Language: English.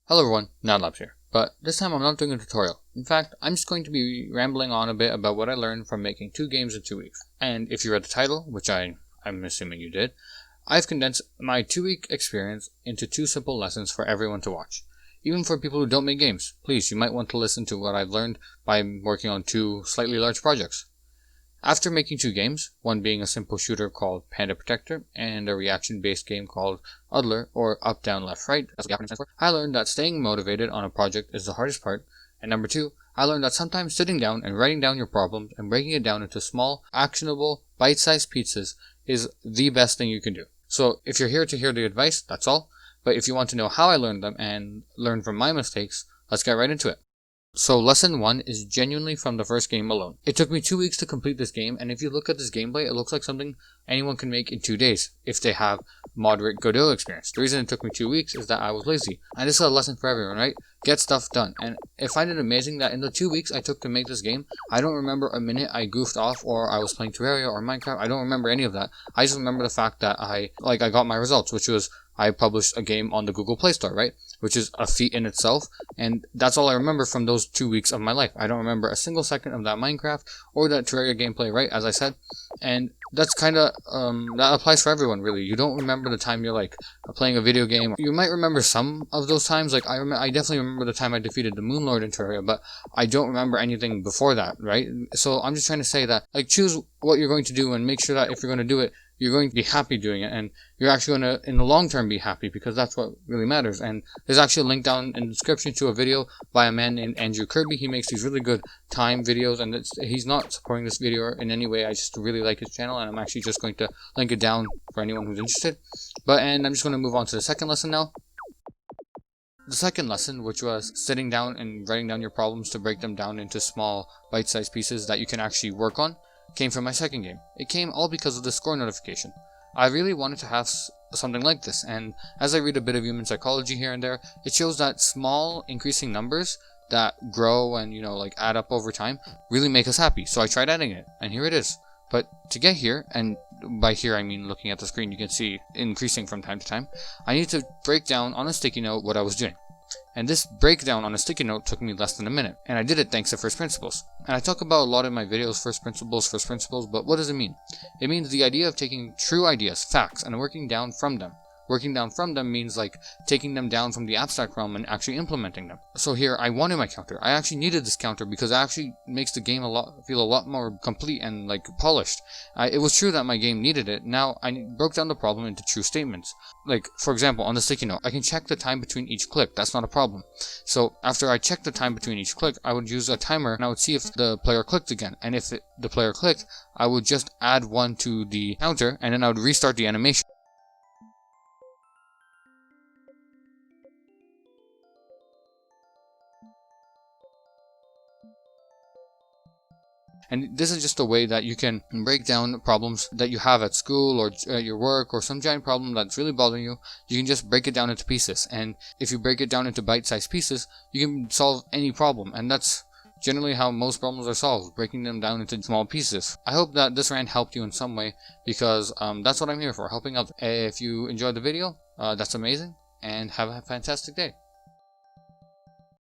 Hello everyone, NadLabs here, but this time I'm not doing a tutorial. In fact, I'm just going to be rambling on a bit about what I learned from making 2 games in 2 weeks. And if you read the title, which I'm assuming you did, I've condensed my 2-week experience into 2 simple lessons for everyone to watch. Even for people who don't make games, please, you might want to listen to what I've learned by working on 2 slightly large projects. After making 2 games, one being a simple shooter called Panda Protector and a reaction-based game called UDLR, or Up, Down, Left, Right, as the acronym stands for, I learned that staying motivated on a project is the hardest part, and number 2, I learned that sometimes sitting down and writing down your problems and breaking it down into small, actionable, bite-sized pieces is the best thing you can do. So if you're here to hear the advice, that's all, but if you want to know how I learned them and learn from my mistakes, let's get right into it. So lesson 1 is genuinely from the first game alone. It took me 2 weeks to complete this game, and if you look at this gameplay, it looks like something anyone can make in 2 days, if they have moderate Godot experience. The reason it took me 2 weeks is that I was lazy. And this is a lesson for everyone, right? Get stuff done. And I find it amazing that in the 2 weeks I took to make this game, I don't remember a minute I goofed off or I was playing Terraria or Minecraft. I don't remember any of that. I just remember the fact that I got my results, which was I published a game on the Google Play Store, right? Which is a feat in itself, and that's all I remember from those 2 weeks of my life. I don't remember a single second of that Minecraft or that Terraria gameplay, right, as I said, and that's kind of, that applies for everyone, really. You don't remember the time you're, playing a video game. You might remember some of those times, I definitely remember the time I defeated the Moon Lord in Terraria, but I don't remember anything before that, right? So I'm just trying to say that, choose what you're going to do and make sure that if you're going to do it, you're going to be happy doing it, and you're actually going to, in the long term, be happy, because that's what really matters. And there's actually a link down in the description to a video by a man named Kirby. He makes these really good time videos, and he's not supporting this video in any way. I just really like his channel, and I'm actually just going to link it down for anyone who's interested. And I'm just going to move on to the second lesson now. The second lesson, which was sitting down and writing down your problems to break them down into small, bite-sized pieces that you can actually work on, came from my second game. It came all because of the score notification. I really wanted to have something like this, and as I read a bit of human psychology here and there, it shows that small increasing numbers that grow and add up over time really make us happy. So I tried adding it, and here it is. But to get here, and by here I mean looking at the screen, you can see increasing from time to time, I need to break down on a sticky note what I was doing. And this breakdown on a sticky note took me less than a minute, and I did it thanks to first principles. And I talk about a lot in my videos, first principles, but what does it mean? It means the idea of taking true ideas, facts, and working down from them. Working down from them means taking them down from the abstract realm and actually implementing them. So here, I wanted my counter. I actually needed this counter because it actually makes the game feel a lot more complete and polished. It was true that my game needed it. Now I broke down the problem into true statements. For example, on the sticky note, I can check the time between each click. That's not a problem. So after I checked the time between each click, I would use a timer and I would see if the player clicked again. And if the player clicked, I would just add 1 to the counter and then I would restart the animation. And this is just a way that you can break down problems that you have at school or at your work, or some giant problem that's really bothering you. You can just break it down into pieces. And if you break it down into bite-sized pieces, you can solve any problem. And that's generally how most problems are solved, breaking them down into small pieces. I hope that this rant helped you in some way, because that's what I'm here for, helping out. If you enjoyed the video, that's amazing, and have a fantastic day.